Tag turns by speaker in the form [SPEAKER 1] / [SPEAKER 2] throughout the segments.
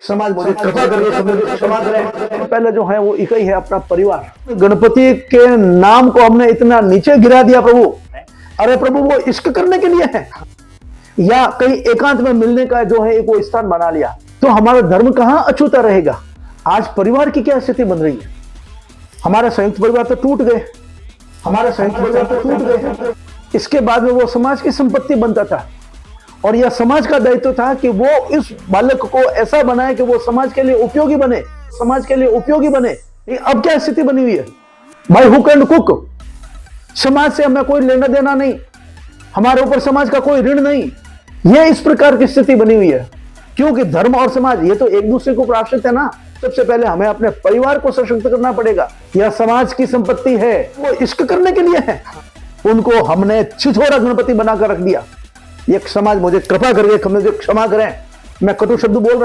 [SPEAKER 1] समाज मुझे कृपा करके क्षमा करें। पहले जो है वो एक ही है, अपना परिवार। गणपति के नाम को हमने इतना नीचे गिरा दिया प्रभु। अरे प्रभु, वो इश्क करने के लिए है या कहीं एकांत में मिलने का जो है एक वो स्थान बना लिया, तो हमारा धर्म कहां अछूता रहेगा। आज परिवार की क्या स्थिति बन रही है। हमारे संयुक्त परिवार तो टूट गए, इसके बाद में वो समाज की संपत्ति बनता था और यह समाज का दायित्व था कि वो इस बालक को ऐसा बनाए कि वो समाज के लिए उपयोगी बने। अब क्या स्थिति बनी हुई है, बाय हुक एंड कुक। समाज से हमें कोई लेना देना नहीं, हमारे ऊपर समाज का कोई ऋण नहीं। यह इस प्रकार की स्थिति बनी हुई है क्योंकि धर्म और समाज ये तो एक दूसरे को आश्रित है ना। सबसे पहले हमें अपने परिवार को सशक्त करना पड़ेगा। यह समाज की संपत्ति है, वो इश्क करने के लिए है। उनको हमने छिछोरा गणपति बनाकर रख दिया। एक समाज मुझे कृपा करके मुझे क्षमा करें, मैं कटु शब्द बोल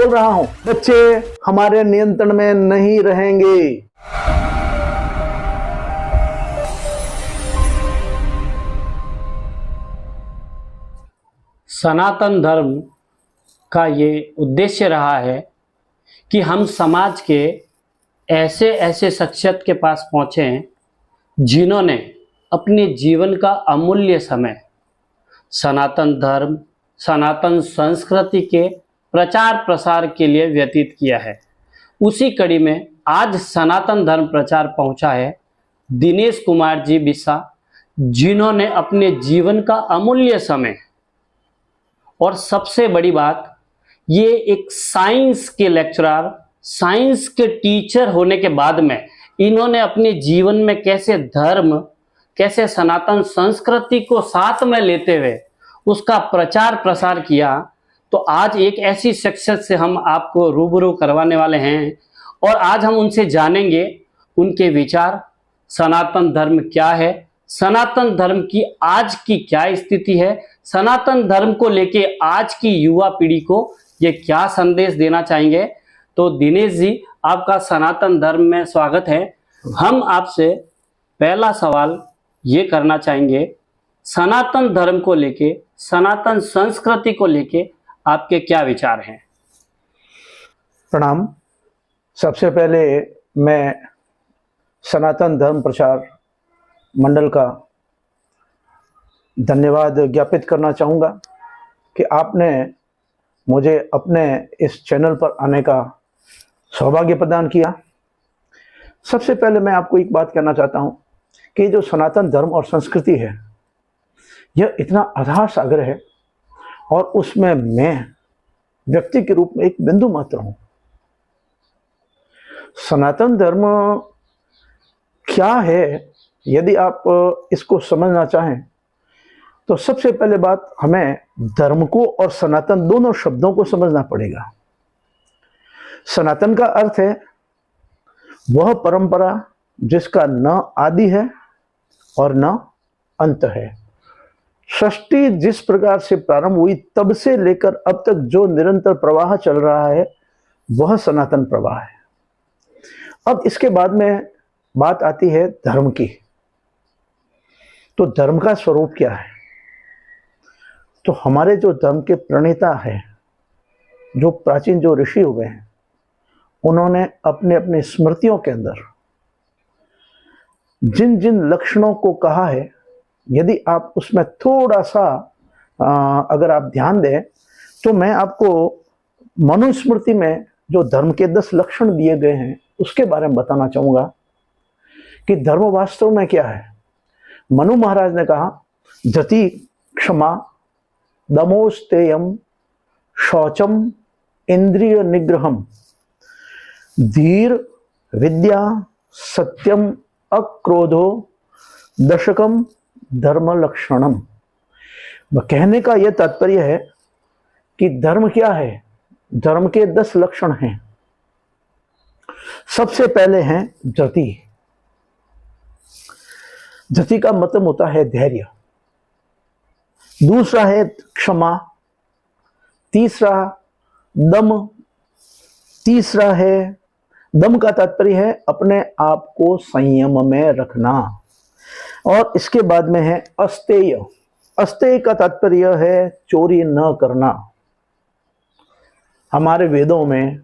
[SPEAKER 1] रहा हूं। बच्चे हमारे नियंत्रण में नहीं रहेंगे।
[SPEAKER 2] सनातन धर्म का ये उद्देश्य रहा है कि हम समाज के ऐसे शख्सियत के पास पहुँचे हैं जिन्होंने अपने जीवन का अमूल्य समय सनातन धर्म, सनातन संस्कृति के प्रचार प्रसार के लिए व्यतीत किया है। उसी कड़ी में आज सनातन धर्म प्रचार पहुंचा है दिनेश कुमार जी बिस्सा, जिन्होंने अपने जीवन का अमूल्य समय और सबसे बड़ी बात, ये एक साइंस के लेक्चरर, साइंस के टीचर होने के बाद में इन्होंने अपने जीवन में कैसे धर्म, कैसे सनातन संस्कृति को साथ में लेते हुए उसका प्रचार प्रसार किया। तो आज एक ऐसी शख्सियत से हम आपको रूबरू करवाने वाले हैं और आज हम उनसे जानेंगे उनके विचार, सनातन धर्म क्या है, सनातन धर्म की आज की क्या स्थिति है, सनातन धर्म को लेके आज की युवा पीढ़ी को ये क्या संदेश देना चाहेंगे। तो दिनेश जी, आपका सनातन धर्म में स्वागत है। हम आपसे पहला सवाल ये करना चाहेंगे, सनातन धर्म को लेके, सनातन संस्कृति को लेके आपके क्या विचार हैं।
[SPEAKER 1] प्रणाम। सबसे पहले मैं सनातन धर्म प्रचार मंडल का धन्यवाद ज्ञापित करना चाहूँगा कि आपने मुझे अपने इस चैनल पर आने का सौभाग्य प्रदान किया। सबसे पहले मैं आपको एक बात कहना चाहता हूँ कि जो सनातन धर्म और संस्कृति है यह इतना अथाह सागर है और उसमें मैं व्यक्ति के रूप में एक बिंदु मात्र हूँ। सनातन धर्म क्या है, यदि आप इसको समझना चाहें तो सबसे पहले बात हमें धर्म को और सनातन दोनों शब्दों को समझना पड़ेगा। सनातन का अर्थ है वह परंपरा जिसका न आदि है और न अंत है। सृष्टि जिस प्रकार से प्रारंभ हुई तब से लेकर अब तक जो निरंतर प्रवाह चल रहा है वह सनातन प्रवाह है। अब इसके बाद में बात आती है धर्म की। तो धर्म का स्वरूप क्या है। तो हमारे जो धर्म के प्रणेता हैं, जो प्राचीन जो ऋषि हुए हैं, उन्होंने अपने अपने स्मृतियों के अंदर जिन जिन लक्षणों को कहा है, यदि आप उसमें थोड़ा सा अगर आप ध्यान दें तो मैं आपको मनुस्मृति में जो धर्म के 10 लक्षण दिए गए हैं उसके बारे में बताना चाहूँगा कि धर्म वास्तव में क्या है। मनु महाराज ने कहा, धति, क्षमा, दमोस्तेयम, शौचम, इंद्रिय निग्रहम, धीर, विद्या, सत्यम, अक्रोधो, दशकम, धर्म लक्षणम। कहने का यह तात्पर्य है कि धर्म क्या है। धर्म के 10 लक्षण हैं। सबसे पहले हैं धति। धति का मतलब होता है धैर्य। दूसरा है क्षमा, तीसरा दम, तीसरा है दम का तात्पर्य है अपने आप को संयम में रखना। और इसके बाद में है अस्तेय। अस्तेय का तात्पर्य है चोरी न करना। हमारे वेदों में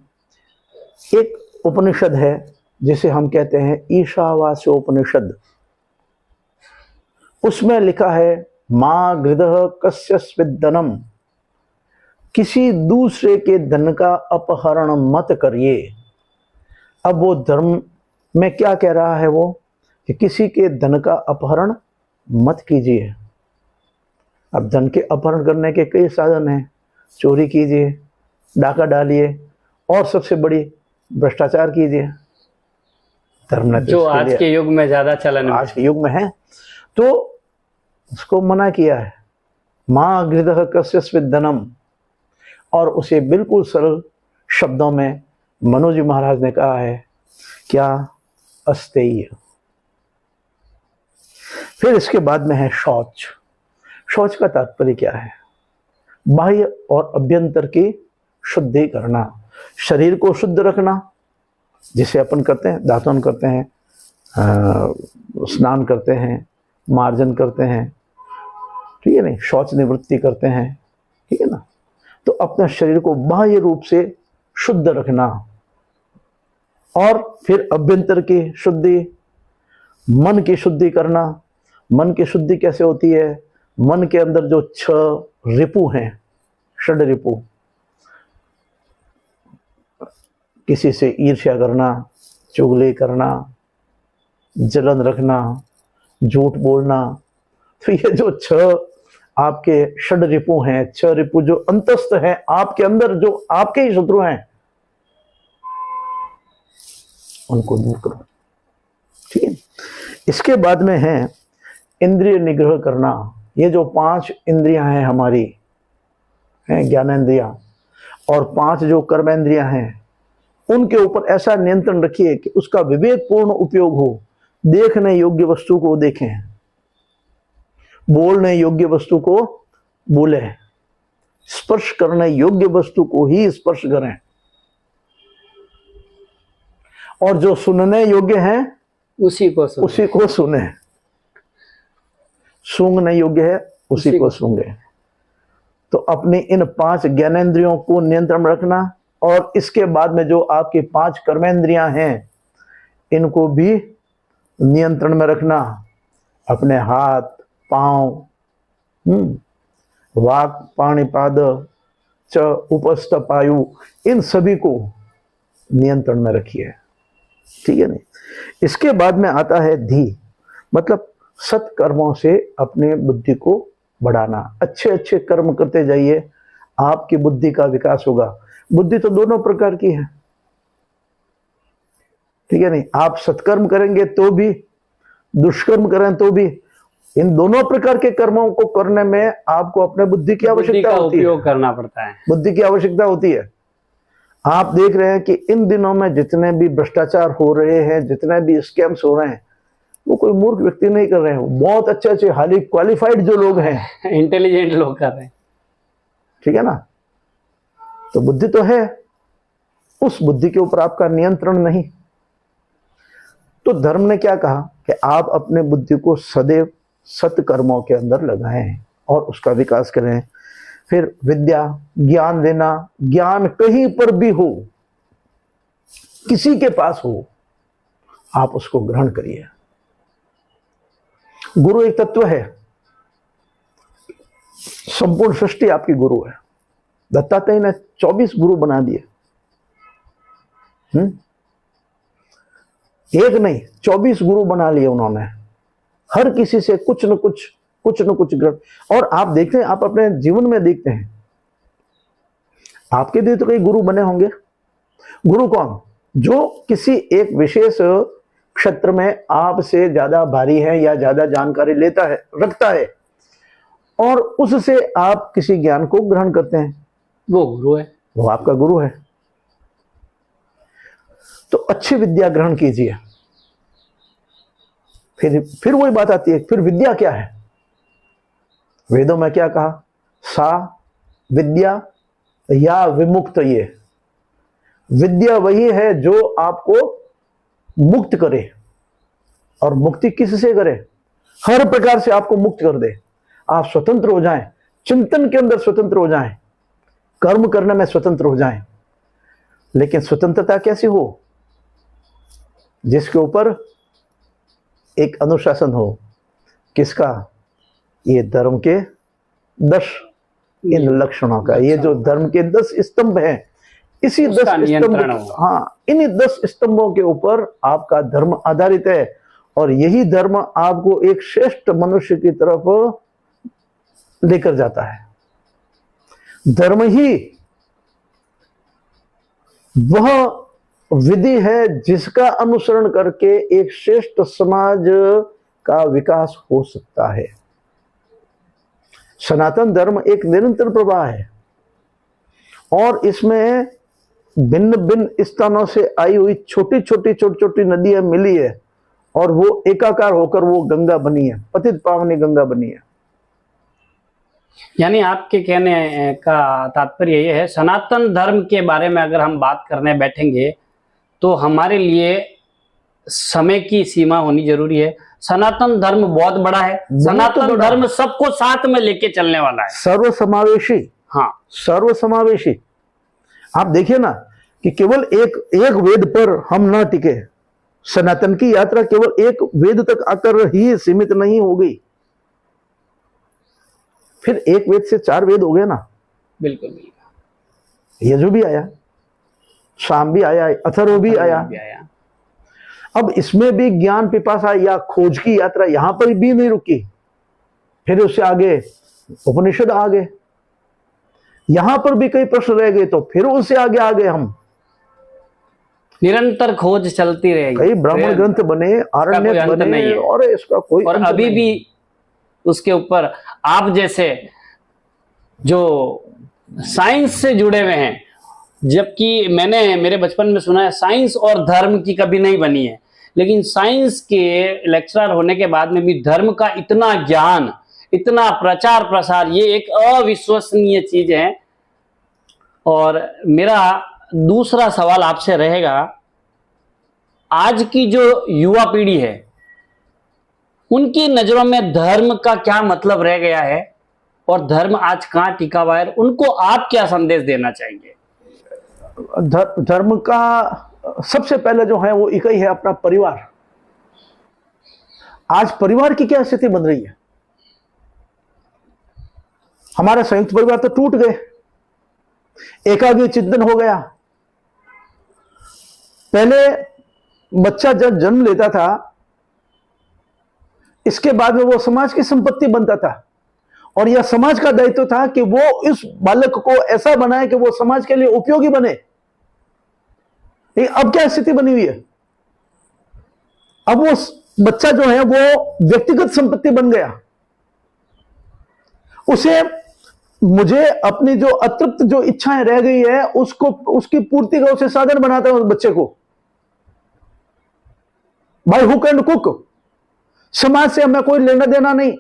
[SPEAKER 1] एक उपनिषद है जिसे हम कहते हैं ईशावास्योपनिषद। उसमें लिखा है मां गृधः कस्यस्विद धनम, किसी दूसरे के धन का अपहरण मत करिए। अब वो धर्म में क्या कह रहा है वो, कि किसी के धन का अपहरण मत कीजिए। अब धन के अपहरण करने के कई साधन हैं, चोरी कीजिए, डाका डालिए, और सबसे बड़ी भ्रष्टाचार कीजिए। धर्म ने
[SPEAKER 2] जो आज के युग में ज्यादा चलन में,
[SPEAKER 1] आज के युग में है, तो उसको मना किया है, मां गृधः कस्यस्विद धनम। और उसे बिल्कुल सरल शब्दों में मनोज जी महाराज ने कहा है, क्या, अस्तेय। फिर इसके बाद में है शौच। शौच का तात्पर्य क्या है, बाह्य और अभ्यंतर की शुद्धि करना, शरीर को शुद्ध रखना, जिसे अपन करते हैं, दातुन करते हैं, स्नान करते हैं, मार्जन करते हैं, ठीक है नहीं, शौच निवृत्ति करते हैं, ठीक है ना। तो अपने शरीर को बाह्य रूप से शुद्ध रखना, और फिर अभ्यंतर की शुद्धि, मन की शुद्धि करना। मन की शुद्धि कैसे होती है, मन के अंदर जो 6 रिपु हैं, षड रिपु, किसी से ईर्ष्या करना, चुगली करना, जलन रखना, झूठ बोलना, तो ये जो 6 आपके षड रिपु हैं, 6 रिपु जो अंतस्थ हैं आपके अंदर, जो आपके ही शत्रु हैं, उनको दूर करो, ठीक है। इसके बाद में है इंद्रिय निग्रह करना। ये जो 5 इंद्रियां हैं हमारी, हैं ज्ञानेंद्रियां, और 5 जो कर्मेंद्रियां हैं, उनके ऊपर ऐसा नियंत्रण रखिए कि उसका विवेकपूर्ण उपयोग हो। देखने योग्य वस्तु को देखें, बोलने योग्य वस्तु को बोले, स्पर्श करने योग्य वस्तु को ही स्पर्श करें, और जो सुनने योग्य है उसी को सुने, सूंघने योग्य है उसी को सूंघे। तो अपनी इन 5 ज्ञानेंद्रियों को नियंत्रण में रखना, और इसके बाद में जो आपकी 5 कर्मेंद्रियां हैं, इनको भी नियंत्रण में रखना। अपने हाथ, पांव, वाक, पाणिपाद च उपस्थ पायु, इन सभी को नियंत्रण में रखिए, ठीक है नहीं। इसके बाद में आता है धी, मतलब सत्कर्मों से अपने बुद्धि को बढ़ाना। अच्छे अच्छे कर्म करते जाइए, आपकी बुद्धि का विकास होगा। बुद्धि तो दोनों प्रकार की है, ठीक है नहीं। आप सत्कर्म करेंगे तो भी, दुष्कर्म करें तो भी, इन दोनों प्रकार के कर्मों को करने में आपको अपने बुद्धि की आवश्यकता होती है,
[SPEAKER 2] उपयोग करना पड़ता है,
[SPEAKER 1] बुद्धि की आवश्यकता होती है। आप देख रहे हैं कि इन दिनों में जितने भी भ्रष्टाचार हो रहे हैं, जितने भी स्कैम्स हो रहे हैं, वो कोई मूर्ख व्यक्ति नहीं कर रहे हैं, बहुत अच्छे अच्छे हाईली क्वालिफाइड जो लोग हैं,
[SPEAKER 2] इंटेलिजेंट लोग कर रहे हैं,
[SPEAKER 1] ठीक है ना। तो बुद्धि तो है, उस बुद्धि के ऊपर आपका नियंत्रण नहीं। तो धर्म ने क्या कहा कि आप अपने बुद्धि को सदैव सत्कर्मों के अंदर लगाएं और उसका विकास करें। फिर विद्या, ज्ञान देना, ज्ञान कहीं पर भी हो, किसी के पास हो, आप उसको ग्रहण करिए। गुरु एक तत्व है, संपूर्ण सृष्टि आपकी गुरु है। दत्तात्रेय ने 24 गुरु बना दिए, एक नहीं 24 गुरु बना लिए उन्होंने। हर किसी से कुछ न कुछ ग्रहण। और आप देखते हैं, आप अपने जीवन में देखते हैं, आपके भी तो कई गुरु बने होंगे। गुरु कौन? जो किसी एक विशेष क्षेत्र में आपसे ज्यादा भारी है या ज्यादा जानकारी लेता है, रखता है, और उससे आप किसी ज्ञान को ग्रहण करते हैं,
[SPEAKER 2] वो गुरु है,
[SPEAKER 1] वो आपका गुरु है। तो अच्छी विद्या ग्रहण कीजिए। फिर वही बात आती है, फिर विद्या क्या है? वेदों में क्या कहा? सा विद्या या विमुक्त। ये विद्या वही है जो आपको मुक्त करे, और मुक्ति किससे करे? हर प्रकार से आपको मुक्त कर दे, आप स्वतंत्र हो जाएं, चिंतन के अंदर स्वतंत्र हो जाएं, कर्म करने में स्वतंत्र हो जाएं, लेकिन स्वतंत्रता कैसी हो? जिसके ऊपर एक अनुशासन हो। किसका? ये धर्म के 10 इन लक्षणों का। ये जो धर्म के 10 स्तंभ हैं, इसी 10 स्तंभ, हाँ, इन्हीं 10 स्तंभों के ऊपर आपका धर्म आधारित है। और यही धर्म आपको एक श्रेष्ठ मनुष्य की तरफ लेकर जाता है। धर्म ही वह विधि है जिसका अनुसरण करके एक श्रेष्ठ समाज का विकास हो सकता है। सनातन धर्म एक निरंतर प्रवाह है और इसमें भिन्न भिन्न स्थानों से आई हुई छोटी छोटी नदियां मिली है और वो एकाकार होकर वो गंगा बनी है, पतित पावनी गंगा बनी है।
[SPEAKER 2] यानी आपके कहने का तात्पर्य ये है, सनातन धर्म के बारे में अगर हम बात करने बैठेंगे तो हमारे लिए समय की सीमा होनी जरूरी है। सनातन धर्म बहुत बड़ा है, सनातन धर्म सबको साथ में लेके चलने वाला है,
[SPEAKER 1] सर्वसमावेशी। हाँ, सर्वसमावेशी। आप देखिए ना कि केवल एक वेद पर हम ना टिके। सनातन की यात्रा केवल एक वेद तक आकर ही सीमित नहीं हो गई, फिर एक वेद से 4 वेद हो गए ना।
[SPEAKER 2] बिल्कुल बिल्कुल।
[SPEAKER 1] यजु भी आया, साम भी आया, अथर्व भी आया। अब इसमें भी ज्ञान पिपासा या खोज की यात्रा यहां पर भी नहीं रुकी। फिर उससे आगे उपनिषद आ गए, यहां पर भी कई प्रश्न रह गए, तो फिर उससे आगे आ गए हम।
[SPEAKER 2] निरंतर खोज चलती रहेगी।
[SPEAKER 1] कई ब्राह्मण ग्रंथ बने, आरण्यक बने, और इसका कोई
[SPEAKER 2] और अभी भी उसके ऊपर आप जैसे जो साइंस से जुड़े हुए हैं, जबकि मैंने मेरे बचपन में सुना है साइंस और धर्म की कभी नहीं बनी है, लेकिन साइंस के लेक्चरर होने के बाद में भी धर्म का इतना ज्ञान, इतना प्रचार प्रसार, ये एक अविश्वसनीय चीज है। और मेरा दूसरा सवाल आपसे रहेगा, आज की जो युवा पीढ़ी है उनकी नजरों में धर्म का क्या मतलब रह गया है और धर्म आज कहां टिका हुआ है, उनको आप क्या संदेश देना चाहेंगे?
[SPEAKER 1] धर्म का सबसे पहले जो है वो एक ही है, अपना परिवार। आज परिवार की क्या स्थिति बन रही है? हमारे संयुक्त परिवार तो टूट गए, एकाग्र चिंतन हो गया। पहले बच्चा जब जन्म लेता था, इसके बाद में वो समाज की संपत्ति बनता था और यह समाज का दायित्व था कि वो इस बालक को ऐसा बनाए कि वो समाज के लिए उपयोगी बने। अब क्या स्थिति बनी हुई है? अब वो बच्चा जो है वो व्यक्तिगत संपत्ति बन गया। उसे, मुझे अपनी जो अतृप्त जो इच्छाएं रह गई है उसको, उसकी पूर्ति का उसे साधन बनाता है उस बच्चे को, बाय हुक एंड कुक। समाज से हमें कोई लेना देना नहीं,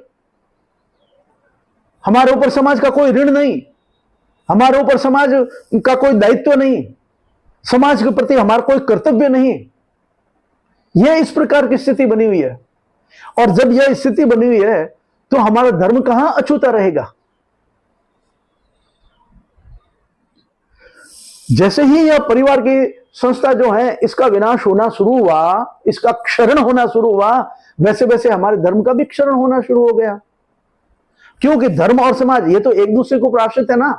[SPEAKER 1] हमारे ऊपर समाज का कोई ऋण नहीं, हमारे ऊपर समाज का कोई दायित्व नहीं, समाज के प्रति हमारा कोई कर्तव्य नहीं। यह इस प्रकार की स्थिति बनी हुई है। और जब यह स्थिति बनी हुई है तो हमारा धर्म कहां अछूता रहेगा? जैसे ही यह परिवार की संस्था जो है इसका विनाश होना शुरू हुआ, इसका क्षरण होना शुरू हुआ, वैसे वैसे हमारे धर्म का भी क्षरण होना शुरू हो गया। क्योंकि धर्म और समाज ये तो एक दूसरे को आश्रित है ना।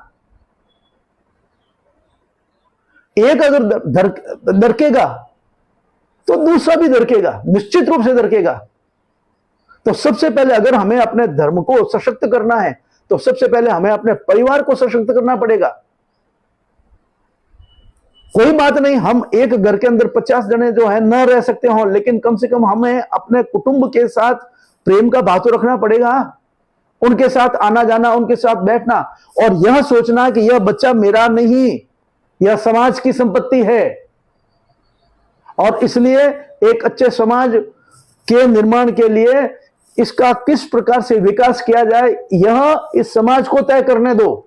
[SPEAKER 1] एक अगर दरकेगा तो दूसरा भी दरकेगा, निश्चित रूप से दरकेगा। तो सबसे पहले अगर हमें अपने धर्म को सशक्त करना है तो सबसे पहले हमें अपने परिवार को सशक्त करना पड़ेगा। कोई बात नहीं, हम एक घर के अंदर 50 जने जो है न रह सकते हो, लेकिन कम से कम हमें अपने कुटुंब के साथ प्रेम का भाव तो रखना पड़ेगा। उनके साथ आना जाना, उनके साथ बैठना, और यह सोचना कि यह बच्चा मेरा नहीं, यह समाज की संपत्ति है। और इसलिए एक अच्छे समाज के निर्माण के लिए इसका किस प्रकार से विकास किया जाए, यह इस समाज को तय करने दो।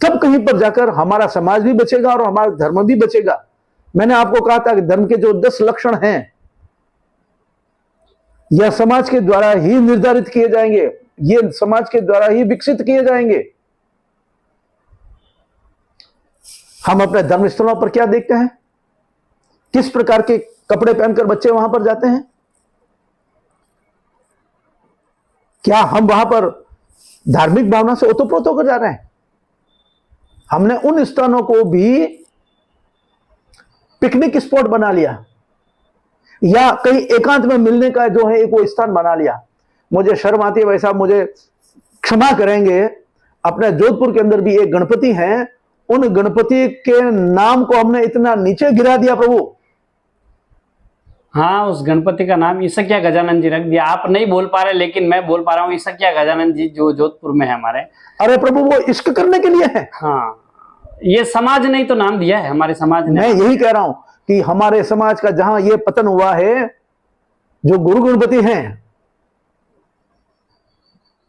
[SPEAKER 1] तब कहीं पर जाकर हमारा समाज भी बचेगा और हमारा धर्म भी बचेगा। मैंने आपको कहा था कि धर्म के जो 10 लक्षण हैं यह समाज के द्वारा ही निर्धारित किए जाएंगे, ये समाज के द्वारा ही विकसित किए जाएंगे। हम अपने धर्म स्थलों पर क्या देखते हैं? किस प्रकार के कपड़े पहनकर बच्चे वहां पर जाते हैं? क्या हम वहां पर धार्मिक भावना से ओतप्रोत होकर जा रहे हैं? हमने उन स्थानों को भी पिकनिक स्पॉट बना लिया, या कहीं एकांत में मिलने का जो है एक वो स्थान बना लिया। मुझे शर्म आती है भाई साहब, मुझे क्षमा करेंगे, अपने जोधपुर के अंदर भी एक गणपति है, उन गणपति के नाम को हमने इतना नीचे गिरा दिया प्रभु।
[SPEAKER 2] हाँ, उस गणपति का नाम ईसकिया गजानन जी रख दिया। आप नहीं बोल पा रहे, लेकिन मैं बोल पा रहा हूँ, ईसकिया गजानन जी जो जोधपुर में है हमारे।
[SPEAKER 1] अरे प्रभु, वो इश्क करने के लिए है।
[SPEAKER 2] हाँ, ये समाज ने ही तो नाम दिया है, हमारे समाज ने।
[SPEAKER 1] मैं यही कह रहा हूं कि हमारे समाज का जहां ये पतन हुआ है, जो गुरु गणपति हैं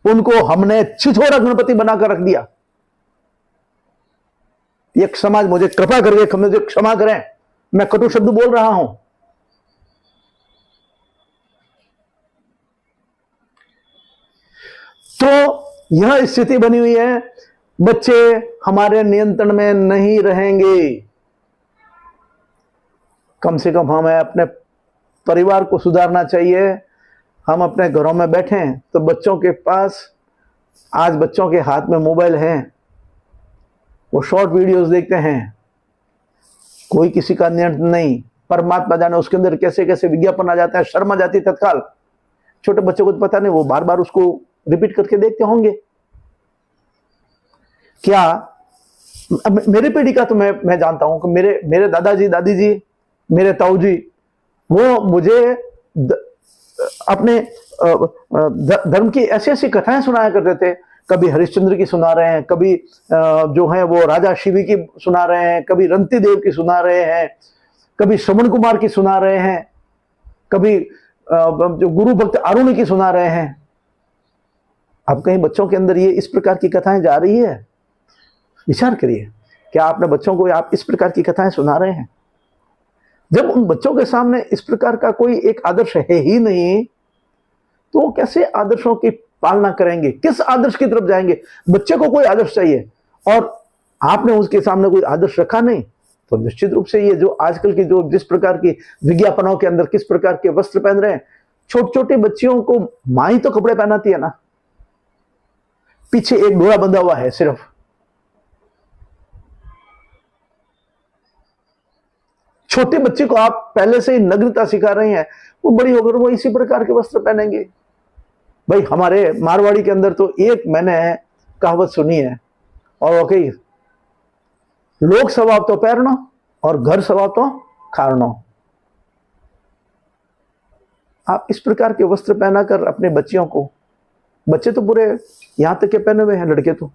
[SPEAKER 1] उनको हमने छिछोरा गणपति बनाकर रख दिया। एक समाज, मुझे कृपा करके मुझे क्षमा करें, मैं कटु शब्द बोल रहा हूं। तो यह स्थिति बनी हुई है, बच्चे हमारे नियंत्रण में नहीं रहेंगे। कम से कम हमें अपने परिवार को सुधारना चाहिए। हम अपने घरों में बैठें तो बच्चों के पास, आज बच्चों के हाथ में मोबाइल है, वो शॉर्ट वीडियोस देखते हैं, कोई किसी का नियंत्रण नहीं। परमात्मा जाने उसके अंदर कैसे कैसे विज्ञापन आ जाता है, शर्म आ जाती तत्काल। छोटे बच्चों को तो पता नहीं, वो बार बार उसको रिपीट करके देखते होंगे। क्या मेरी पीढ़ी का तो मैं जानता हूं कि मेरे दादाजी, दादी जी, मेरे ताऊ जी, वो मुझे अपने धर्म की ऐसी ऐसी कथाएं सुनाया करते थे। कभी हरिश्चंद्र की सुना रहे हैं, कभी जो है वो राजा शिवी की सुना रहे हैं, कभी रंती देव की सुना रहे हैं, कभी श्रवण कुमार की सुना रहे हैं, कभी जो गुरु भक्त अरुण की सुना रहे हैं। अब कहीं बच्चों के अंदर ये इस प्रकार की कथाएं जा रही है? विचार करिए, क्या आपने बच्चों को आप इस प्रकार की कथाएं सुना रहे हैं? जब उन बच्चों के सामने इस प्रकार का कोई एक आदर्श है ही नहीं, तो वो कैसे आदर्शों की पालना करेंगे? किस आदर्श की तरफ जाएंगे? बच्चे को कोई आदर्श चाहिए और आपने उसके सामने कोई आदर्श रखा नहीं, तो निश्चित रूप से ये जो आजकल की जो जिस प्रकार की विज्ञापनों के अंदर किस प्रकार के वस्त्र पहन रहे हैं, छोटे छोटे बच्चियों को मां ही तो कपड़े पहनाती है ना, पीछे एक डोरा बंधा हुआ है सिर्फ। छोटे बच्चे को आप पहले से ही नग्नता सिखा रहे हैं, वो बड़ी होकर वो इसी प्रकार के वस्त्र पहनेंगे। भाई हमारे मारवाड़ी के अंदर तो एक मैंने कहावत सुनी है, और वो कही, लोग स्वभाव तो पैरनो और घर स्वभाव तो खारनो। आप इस प्रकार के वस्त्र पहनाकर अपने बच्चियों को, बच्चे तो पूरे यहां तक के पहने हुए हैं, लड़के तो,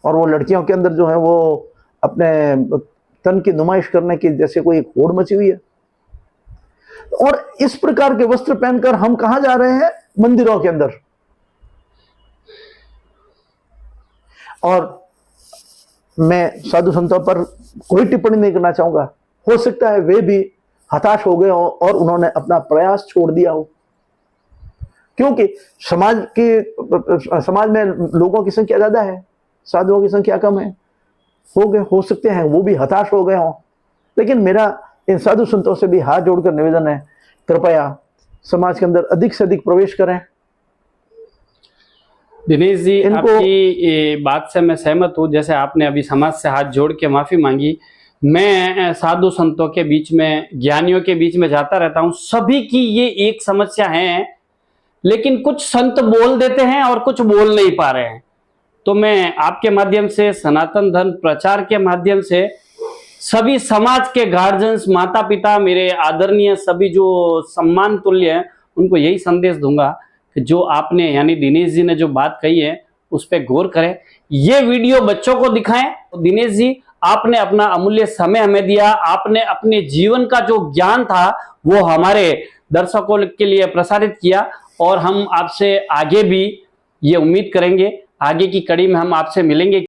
[SPEAKER 1] और वो लड़कियों के अंदर जो है वो अपने तन की नुमाइश करने की जैसे कोई होड़ मची हुई है। और इस प्रकार के वस्त्र पहनकर हम कहां जा रहे हैं? मंदिरों के अंदर। और मैं साधु संतों पर कोई टिप्पणी नहीं करना चाहूंगा, हो सकता है वे भी हताश हो गए हो और उन्होंने अपना प्रयास छोड़ दिया हो, क्योंकि समाज में लोगों की संख्या ज्यादा है, साधुओं की संख्या कम है। हो सकते हैं वो भी हताश हो गए हों। लेकिन मेरा इन साधु संतों से भी हाथ जोड़कर निवेदन है, कृपया समाज के अंदर अधिक से अधिक प्रवेश करें।
[SPEAKER 2] दिनेश जी, आपकी बात से मैं सहमत हूँ। जैसे आपने अभी समाज से हाथ जोड़ के माफी मांगी, मैं साधु संतों के बीच में, ज्ञानियों के बीच में जाता रहता हूँ। सभी की ये एक समस्या है, लेकिन कुछ संत बोल देते हैं और कुछ बोल नहीं पा रहे हैं। तो मैं आपके माध्यम से, सनातन धर्म प्रचार के माध्यम से सभी समाज के गार्जियंस, माता पिता, मेरे आदरणीय सभी जो सम्मान तुल्य हैं, उनको यही संदेश दूंगा कि जो आपने, यानी दिनेश जी ने जो बात कही है उस पर गौर करें। ये वीडियो बच्चों को दिखाएं। तो दिनेश जी, आपने अपना अमूल्य समय हमें दिया, आपने अपने जीवन का जो ज्ञान था वो हमारे दर्शकों के लिए प्रसारित किया, और हम आपसे आगे भी ये उम्मीद करेंगे, आगे की कड़ी में हम आपसे मिलेंगे।